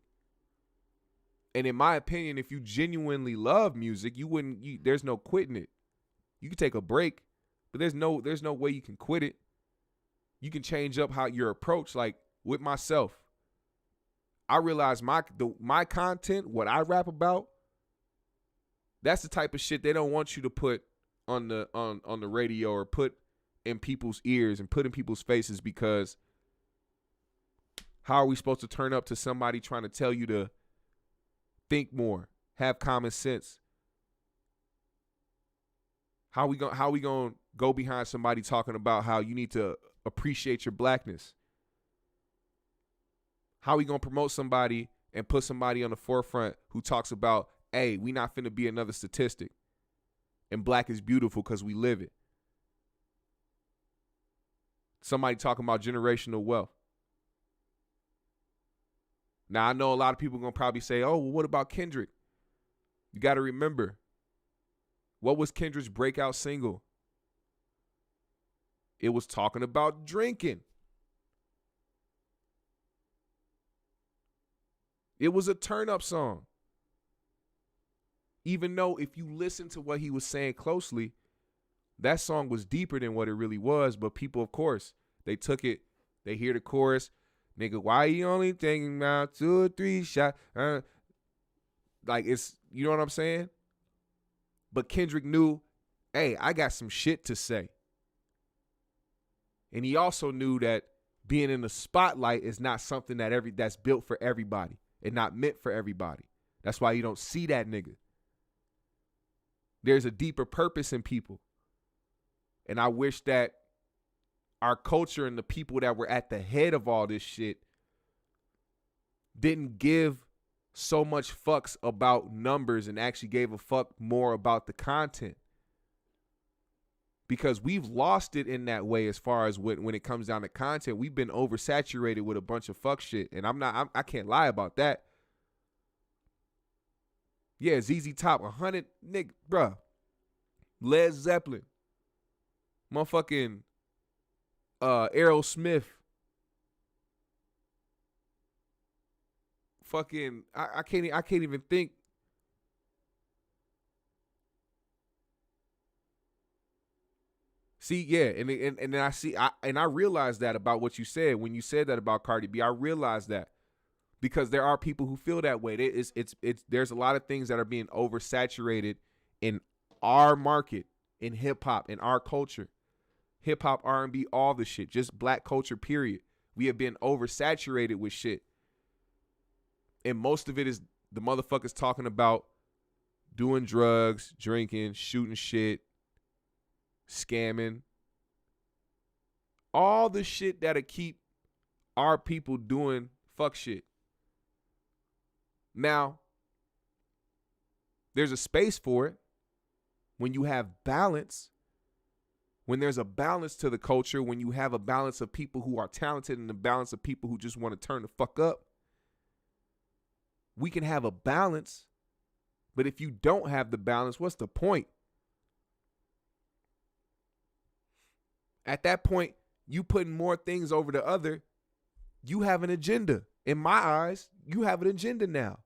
And in my opinion, if you genuinely love music, there's no quitting it. You can take a break, but there's no way you can quit it. You can change up how your approach. Like with myself, I realize my content, what I rap about, that's the type of shit they don't want you to put on the radio or put in people's ears and put in people's faces, because how are we supposed to turn up to somebody trying to tell you to think more, have common sense? How we going to go behind somebody talking about how you need to appreciate your blackness? How we going to promote somebody and put somebody on the forefront who talks about, hey, we not finna be another statistic, and black is beautiful because we live it? Somebody talking about generational wealth. Now, I know a lot of people are going to probably say, oh, well, what about Kendrick? You got to remember, what was Kendrick's breakout single? It was talking about drinking. It was a turn-up song. Even though if you listen to what he was saying closely, that song was deeper than what it really was. But people, of course, they took it. They hear the chorus. Nigga, why you only thinking about 2 or 3 shots? Like, it's, you know what I'm saying? But Kendrick knew, hey, I got some shit to say. And he also knew that being in the spotlight is not something that's built for everybody and not meant for everybody. That's why you don't see that nigga. There's a deeper purpose in people. And I wish that our culture and the people that were at the head of all this shit didn't give so much fucks about numbers and actually gave a fuck more about the content. Because we've lost it in that way as far as when it comes down to content. We've been oversaturated with a bunch of fuck shit. And I can't lie about that. Yeah, ZZ Top, 100, nigga, bruh. Led Zeppelin. Motherfucking Aerosmith. Fucking, I can't even think. See, yeah, and then I realized that about what you said when you said that about Cardi B. I realized that because there are people who feel that way. There's a lot of things that are being oversaturated in our market, in hip hop, in our culture, hip hop, R&B, all the shit, just black culture. Period. We have been oversaturated with shit, and most of it is the motherfuckers talking about doing drugs, drinking, shooting shit, scamming, all the shit that'll keep our people doing fuck shit. Now, there's a space for it when you have balance, when there's a balance to the culture, when you have a balance of people who are talented and a balance of people who just want to turn the fuck up. We can have a balance, but if you don't have the balance, what's the point? At that point, you putting more things over the other, you have an agenda. In my eyes, you have an agenda now.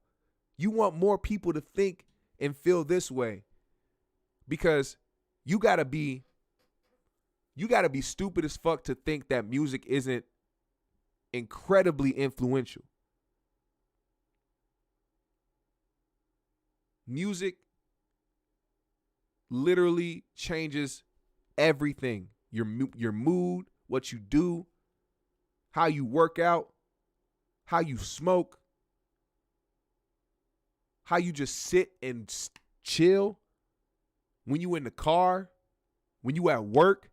You want more people to think and feel this way because you gotta be stupid as fuck to think that music isn't incredibly influential. Music literally changes everything. Your mood, what you do, how you work out, how you smoke, how you just sit and chill, when you in the car, when you at work.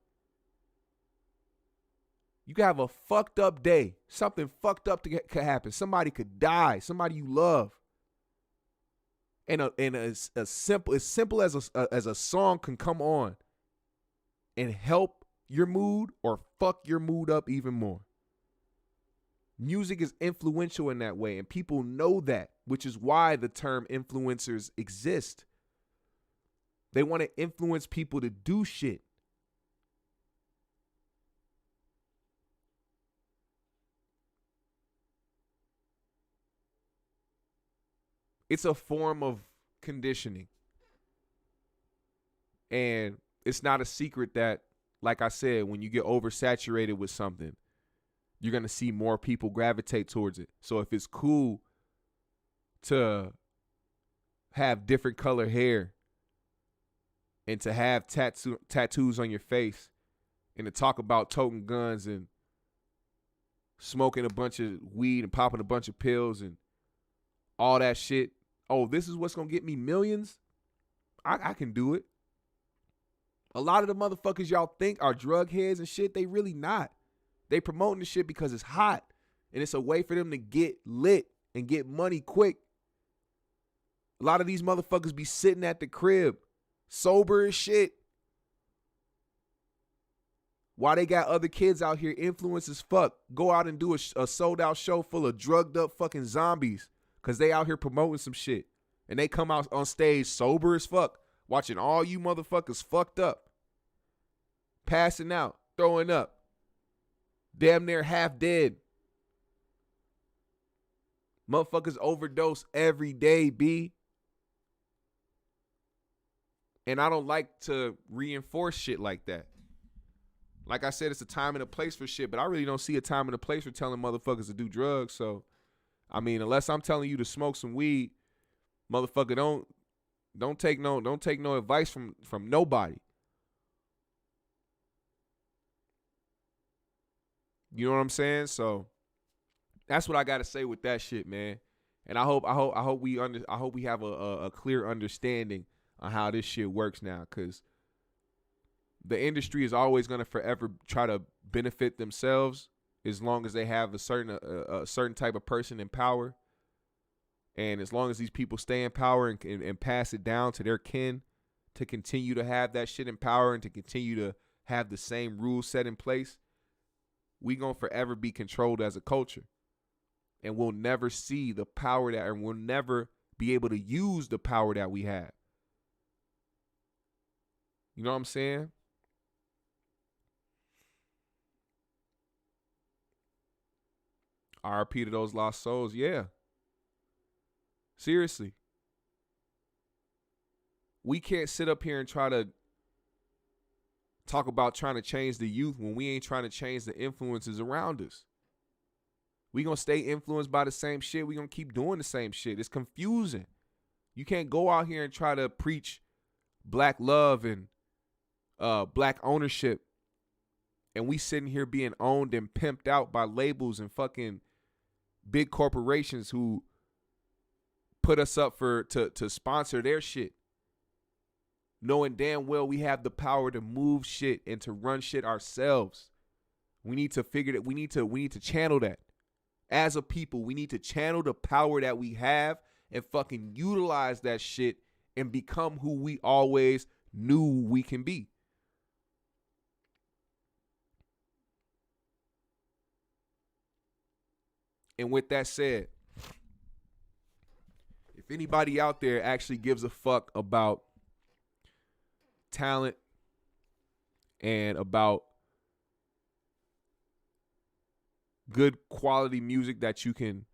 You could have a fucked up day. Something fucked up could happen. Somebody could die. Somebody you love. And as simple as a song can come on and help your mood or fuck your mood up even more. Music is influential in that way, and people know that, which is why the term influencers exist. They want to influence people to do shit. It's a form of conditioning. And it's not a secret that, like I said, when you get oversaturated with something, you're going to see more people gravitate towards it. So if it's cool to have different color hair and to have tattoos on your face and to talk about toting guns and smoking a bunch of weed and popping a bunch of pills and all that shit. Oh, this is what's going to get me millions? I can do it. A lot of the motherfuckers y'all think are drug heads and shit, they really not. They promoting the shit because it's hot and it's a way for them to get lit and get money quick. A lot of these motherfuckers be sitting at the crib, sober as shit, while they got other kids out here influenced as fuck. Go out and do a sold out show full of drugged up fucking zombies because they out here promoting some shit. And they come out on stage sober as fuck, watching all you motherfuckers fucked up, passing out, throwing up, damn near half dead. Motherfuckers overdose every day, B. And I don't like to reinforce shit like that. Like I said, it's a time and a place for shit, but I really don't see a time and a place for telling motherfuckers to do drugs. So, I mean, unless I'm telling you to smoke some weed, motherfucker, don't take no advice from nobody. You know what I'm saying? So that's what I got to say with that shit, man. And I hope we have a clear understanding on how this shit works now, because the industry is always going to forever try to benefit themselves as long as they have a certain type of person in power. And as long as these people stay in power and pass it down to their kin to continue to have that shit in power and to continue to have the same rules set in place, we going to forever be controlled as a culture. And we'll never see the power and we'll never be able to use the power that we have. You know what I'm saying? RIP to those lost souls. Yeah. Seriously. We can't sit up here and try to talk about trying to change the youth when we ain't trying to change the influences around us. We gonna stay influenced by the same shit. We gonna keep doing the same shit. It's confusing. You can't go out here and try to preach black love and black ownership, and we sitting here being owned and pimped out by labels and fucking big corporations who put us up to sponsor their shit, knowing damn well we have the power to move shit and to run shit ourselves. We need to figure that we need to channel that. As a people, we need to channel the power that we have and fucking utilize that shit and become who we always knew we can be. And with that said, if anybody out there actually gives a fuck about talent and about good quality music that you can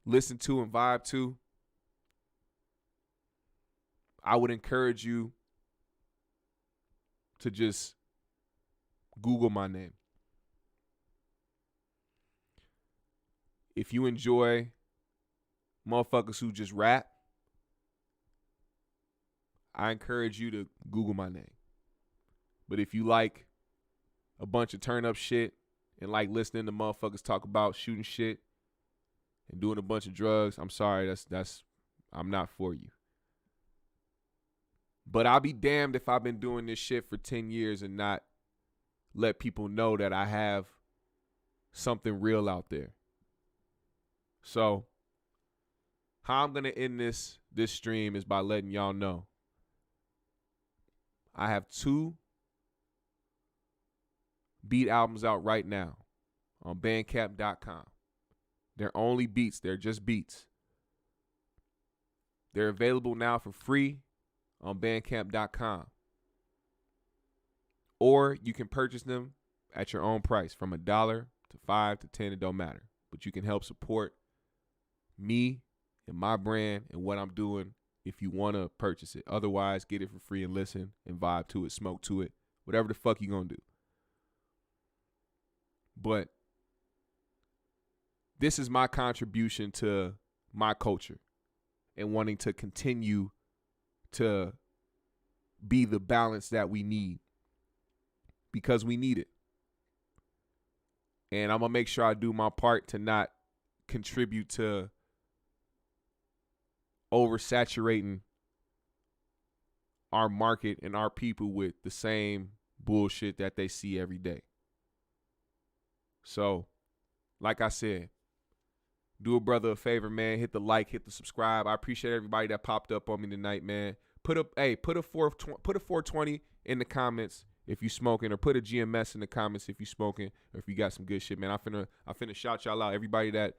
listen to and vibe to, I would encourage you to just Google my name. If you enjoy motherfuckers who just rap, I encourage you to Google my name. But if you like a bunch of turn up shit and like listening to motherfuckers talk about shooting shit and doing a bunch of drugs, I'm sorry, I'm not for you. But I'll be damned if I've been doing this shit for 10 years and not let people know that I have something real out there. So how I'm going to end this stream is by letting y'all know I have 2 beat albums out right now on bandcamp.com. They're only beats. They're just beats. They're available now for free on bandcamp.com. Or you can purchase them at your own price from $1 to $5 to $10. It don't matter. But you can help support me and my brand and what I'm doing if you want to purchase it. Otherwise, get it for free and listen and vibe to it, smoke to it, whatever the fuck you gonna do. But this is my contribution to my culture and wanting to continue to be the balance that we need, because we need it. And I'm going to make sure I do my part to not contribute to oversaturating our market and our people with the same bullshit that they see every day. So, like I said, do a brother a favor, man. Hit the like, hit the subscribe. I appreciate everybody that popped up on me tonight, man. Put a 420 in the comments if you smoking, or put a GMS in the comments if you smoking, or if you got some good shit, man. I finna shout y'all out. Everybody that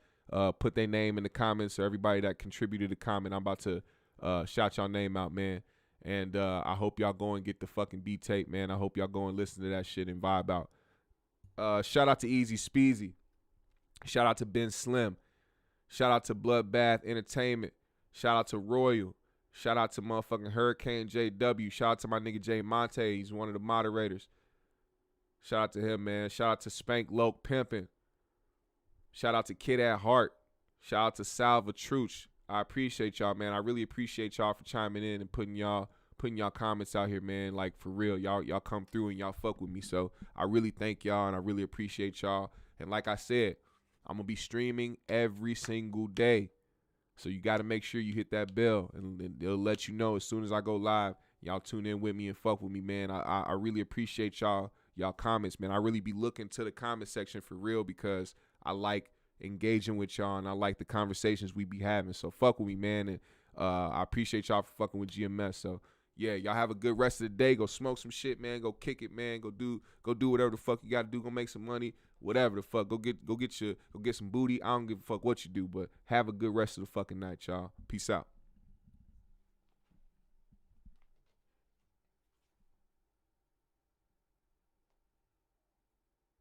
put their name in the comments, or everybody that contributed a comment, I'm about to shout y'all name out, man. And I hope y'all go and get the fucking beat tape, man. I hope y'all go and listen to that shit and vibe out. Shout out to Easy Speezy. Shout out to Ben Slim. Shout out to Bloodbath Entertainment. Shout out to Royal. Shout out to motherfucking Hurricane JW. Shout out to my nigga Jay Monte. He's one of the moderators. Shout out to him, man. Shout out to Spank Loke Pimpin'. Shout out to Kid at Heart. Shout out to Salva Truch. I appreciate y'all, man. I really appreciate y'all for chiming in and putting y'all comments out here, man. Like, for real, y'all come through and y'all fuck with me. So I really thank y'all, and I really appreciate y'all. And like I said, I'm going to be streaming every single day. So you got to make sure you hit that bell, and they'll let you know as soon as I go live. Y'all tune in with me and fuck with me, man. I really appreciate y'all comments, man. I really be looking to the comment section for real, because I like engaging with y'all, and I like the conversations we be having. So fuck with me, man. And I appreciate y'all for fucking with GMS. So yeah, y'all have a good rest of the day. Go smoke some shit, man. Go kick it, man. Go do whatever the fuck you got to do. Go make some money. Whatever the fuck. Go get some booty. I don't give a fuck what you do, but have a good rest of the fucking night, y'all. Peace out.